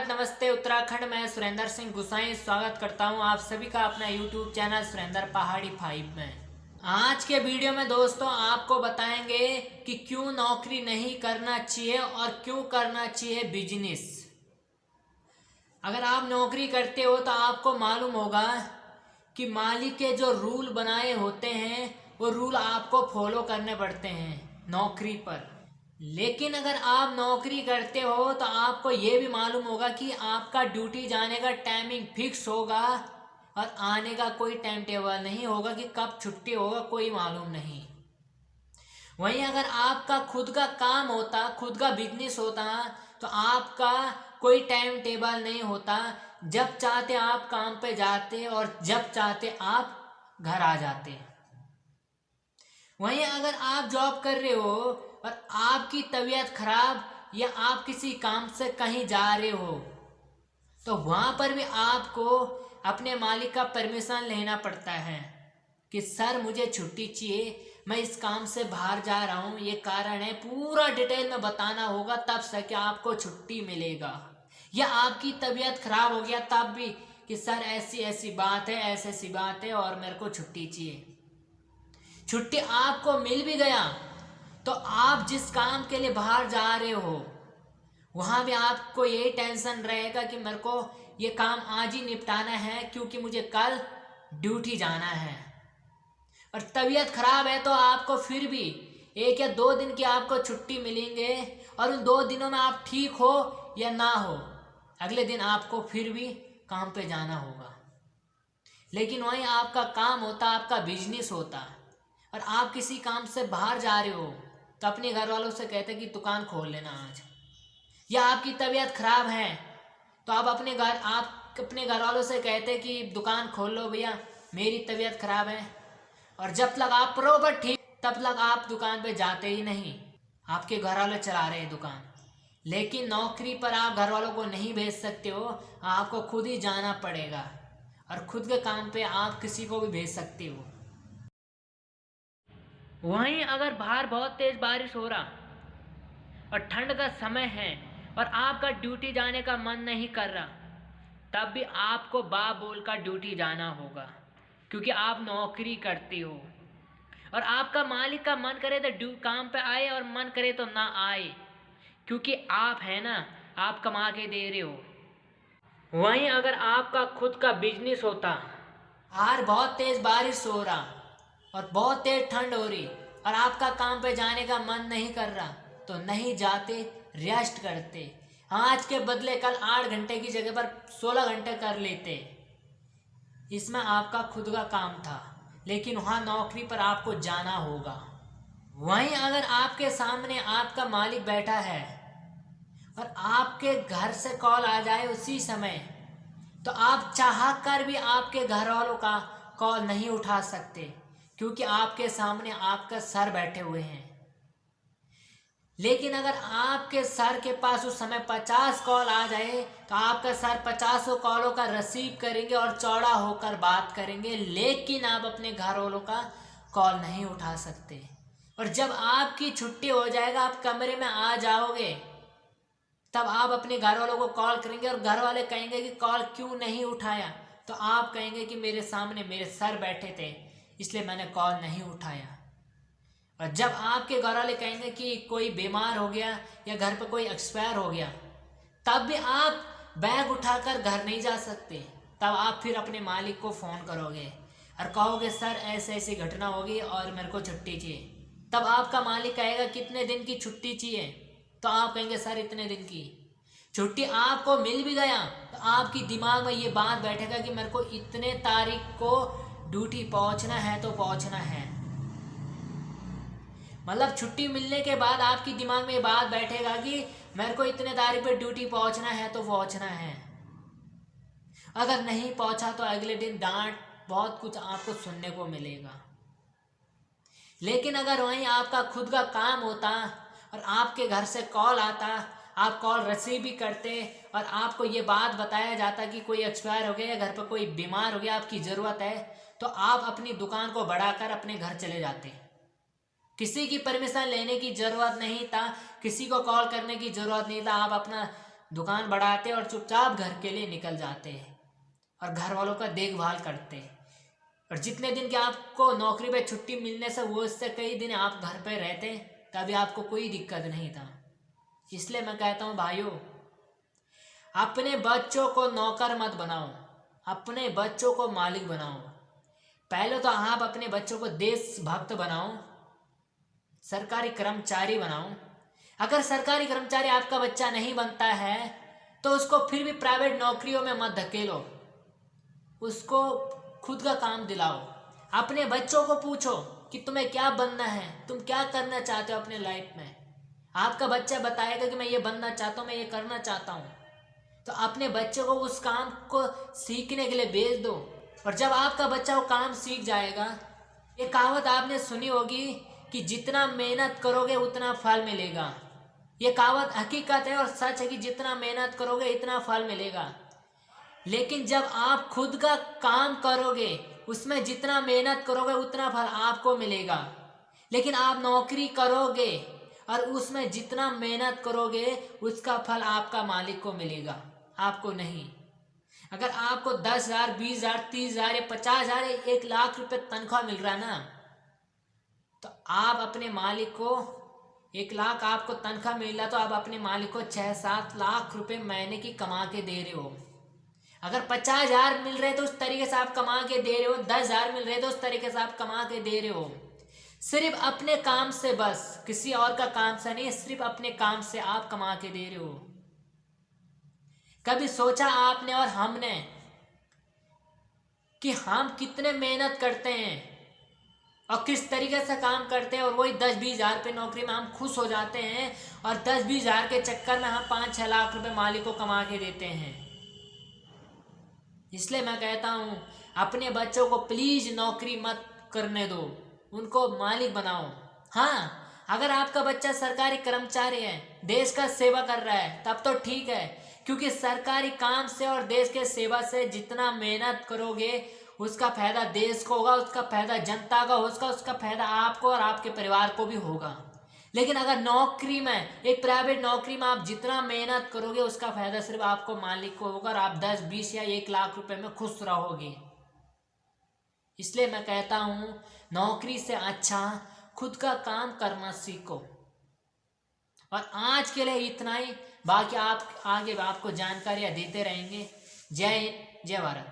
भारत नमस्ते उत्तराखंड। मैं सुरेंद्र सिंह गुसाई स्वागत करता हूं आप सभी का अपना यूट्यूब चैनल सुरेंद्र पहाड़ी 5 में। आज के वीडियो में दोस्तों आपको बताएंगे कि क्यों नौकरी नहीं करना चाहिए और क्यों करना चाहिए बिजनेस। अगर आप नौकरी करते हो तो आपको मालूम होगा कि मालिक के जो रूल बनाए होते हैं वो रूल आपको फॉलो करने पड़ते हैं नौकरी पर। लेकिन अगर आप नौकरी करते हो तो आपको ये भी मालूम होगा कि आपका ड्यूटी जाने का टाइमिंग फिक्स होगा और आने का कोई टाइम टेबल नहीं होगा कि कब छुट्टी होगा, कोई मालूम नहीं। वहीं अगर आपका खुद का काम होता, खुद का बिजनेस होता, तो आपका कोई टाइम टेबल नहीं होता। जब चाहते आप काम पे जाते और जब चाहते आप घर आ जाते। वहीं अगर आप जॉब कर रहे हो और आपकी तबीयत खराब या आप किसी काम से कहीं जा रहे हो तो वहां पर भी आपको अपने मालिक का परमिशन लेना पड़ता है कि सर मुझे छुट्टी चाहिए, मैं इस काम से बाहर जा रहा हूँ, ये कारण है, पूरा डिटेल में बताना होगा, तब से कि आपको छुट्टी मिलेगा। या आपकी तबीयत खराब हो गया तब भी कि सर ऐसी ऐसी बात है, ऐसी ऐसी बात है और मेरे को छुट्टी चाहिए। छुट्टी आपको मिल भी गया तो आप जिस काम के लिए बाहर जा रहे हो वहां भी आपको यही टेंशन रहेगा कि मेरे को ये काम आज ही निपटाना है क्योंकि मुझे कल ड्यूटी जाना है। और तबीयत खराब है तो आपको फिर भी 1 या 2 दिन की आपको छुट्टी मिलेंगे और उन 2 दिनों में आप ठीक हो या ना हो, अगले दिन आपको फिर भी काम पे जाना होगा। लेकिन वहीं आपका काम होता, आपका बिजनेस होता और आप किसी काम से बाहर जा रहे हो तो अपने घर वालों से कहते कि दुकान खोल लेना आज। या आपकी तबीयत खराब है तो आप अपने घर वालों से कहते कि दुकान खोल लो भैया, मेरी तबीयत खराब है। और जब तक आप बरोबर ठीक तब तक आप दुकान पे जाते ही नहीं, आपके घर वाले चला रहे हैं दुकान। लेकिन नौकरी पर आप घर वालों को नहीं भेज सकते हो, आपको खुद ही जाना पड़ेगा और खुद के काम पे आप किसी को भी भेज सकते हो। वहीं अगर बाहर बहुत तेज बारिश हो रहा और ठंड का समय है और आपका ड्यूटी जाने का मन नहीं कर रहा, तब भी आपको बा बोल कर ड्यूटी जाना होगा क्योंकि आप नौकरी करते हो। और आपका मालिक का मन करे तो काम पे आए और मन करे तो ना आए, क्योंकि आप है ना, आप कमा के दे रहे हो। वहीं अगर आपका खुद का बिजनेस होता, बाहर बहुत तेज बारिश हो रहा और बहुत तेज ठंड हो रही और आपका काम पे जाने का मन नहीं कर रहा तो नहीं जाते, रेस्ट करते। आज के बदले कल 8 घंटे की जगह पर 16 घंटे कर लेते। इसमें आपका खुद का काम था, लेकिन वहाँ नौकरी पर आपको जाना होगा। वहीं अगर आपके सामने आपका मालिक बैठा है और आपके घर से कॉल आ जाए उसी समय, तो आप चाह कर भी आपके घर वालों का कॉल नहीं उठा सकते क्योंकि आपके सामने आपका सर बैठे हुए हैं। लेकिन अगर आपके सर के पास उस समय 50 कॉल आ जाए तो आपका सर 50 कॉलों का रिसीव करेंगे और चौड़ा होकर बात करेंगे, लेकिन आप अपने घर वालों का कॉल नहीं उठा सकते। और जब आपकी छुट्टी हो जाएगा, आप कमरे में आ जाओगे, तब आप अपने घर वालों को कॉल करेंगे और घर वाले कहेंगे कि कॉल क्यों नहीं उठाया, तो आप कहेंगे कि मेरे सामने मेरे सर बैठे थे इसलिए मैंने कॉल नहीं उठाया। और जब आपके घर वाले कहेंगे कि कोई बीमार हो गया या घर पर कोई एक्सपायर हो गया, तब भी आप बैग उठाकर घर नहीं जा सकते। तब आप फिर अपने मालिक को फ़ोन करोगे और कहोगे सर ऐसे ऐसी घटना होगी और मेरे को छुट्टी चाहिए। तब आपका मालिक कहेगा कितने दिन की छुट्टी चाहिए, तो आप कहेंगे सर इतने दिन की। छुट्टी आपको मिल भी गया तो आपकी दिमाग में ये बात बैठेगा कि मेरे को इतने तारीख को ड्यूटी पहुंचना है तो पहुंचना है। मतलब छुट्टी मिलने के बाद आपकी दिमाग में ये बात बैठेगा कि मेरे को इतने तारीख पे ड्यूटी पहुंचना है तो पहुंचना है। अगर नहीं पहुंचा तो अगले दिन डांट, बहुत कुछ आपको सुनने को मिलेगा। लेकिन अगर वहीं आपका खुद का काम होता और आपके घर से कॉल आता, आप कॉल रिसीव भी करते और आपको ये बात बताया जाता कि कोई एक्सपायर हो गया या घर पर कोई बीमार हो गया, आपकी ज़रूरत है, तो आप अपनी दुकान को बढ़ाकर अपने घर चले जाते। किसी की परमिशन लेने की ज़रूरत नहीं था, किसी को कॉल करने की ज़रूरत नहीं था, आप अपना दुकान बढ़ाते और चुपचाप घर के लिए निकल जाते हैं और घर वालों का देखभाल करते हैं। और जितने दिन की आपको नौकरी पे छुट्टी मिलने से वो इससे कई दिन आप घर पे रहते तभी आपको कोई दिक्कत नहीं था। इसलिए मैं कहता हूँ भाइयों, अपने बच्चों को नौकर मत बनाओ, अपने बच्चों को मालिक बनाओ। पहले तो आप अपने बच्चों को देशभक्त बनाओ, सरकारी कर्मचारी बनाओ। अगर सरकारी कर्मचारी आपका बच्चा नहीं बनता है तो उसको फिर भी प्राइवेट नौकरियों में मत धकेलो, उसको खुद का काम दिलाओ। अपने बच्चों को पूछो कि तुम्हें क्या बनना है, तुम क्या करना चाहते हो अपने लाइफ में। आपका बच्चा बताएगा कि मैं ये बनना चाहता हूँ, मैं ये करना चाहता हूँ, तो अपने बच्चे को उस काम को सीखने के लिए भेज दो। और जब आपका बच्चा वो काम सीख जाएगा, ये कहावत आपने सुनी होगी कि जितना मेहनत करोगे उतना फल मिलेगा। ये कहावत हकीकत है और सच है कि जितना मेहनत करोगे इतना फल मिलेगा। लेकिन जब आप खुद का काम करोगे, उसमें जितना मेहनत करोगे उतना फल आपको मिलेगा। लेकिन आप नौकरी करोगे और उसमें जितना मेहनत करोगे उसका फल आपका मालिक को मिलेगा, आपको नहीं। अगर आपको 10,000, 20,000, 30,000 या 50,000 या 1,00,000 रुपये तनख्वाह मिल रहा है ना, तो आप अपने मालिक को 1,00,000 आपको तनख्वाह मिल रहा तो आप अपने मालिक को 6-7 लाख रुपए महीने की कमा के दे रहे हो। अगर 50,000 मिल रहे तो उस तरीके से आप कमा के दे रहे हो, 10,000 मिल रहे तो उस तरीके से आप कमा के दे रहे हो। सिर्फ अपने काम से, बस किसी और का काम से नहीं, सिर्फ अपने काम से आप कमा के दे रहे हो। कभी सोचा आपने और हमने कि हम कितने मेहनत करते हैं और किस तरीके से काम करते हैं, और वही 10-20 हज़ार रुपये नौकरी में हम खुश हो जाते हैं और 10-20 हज़ार के चक्कर में हम 5-6 लाख रुपए मालिक को कमा के देते हैं। इसलिए मैं कहता हूँ अपने बच्चों को प्लीज नौकरी मत करने दो, उनको मालिक बनाओ। हाँ, अगर आपका बच्चा सरकारी कर्मचारी है, देश का सेवा कर रहा है, तब तो ठीक है, क्योंकि सरकारी काम से और देश के सेवा से जितना मेहनत करोगे उसका फायदा देश को होगा, उसका फायदा जनता का होगा, उसका फायदा आपको और आपके परिवार को भी होगा। लेकिन अगर नौकरी में, एक प्राइवेट नौकरी में आप जितना मेहनत करोगे उसका फायदा सिर्फ आपको मालिक को होगा और आप 10, 20 या 1,00,000 रुपए में खुश रहोगे। इसलिए मैं कहता हूँ नौकरी से अच्छा खुद का काम करना सीखो। और आज के लिए इतना ही, बाकी आप आगे आपको जानकारियाँ देते रहेंगे। जय हिंद, जय भारत।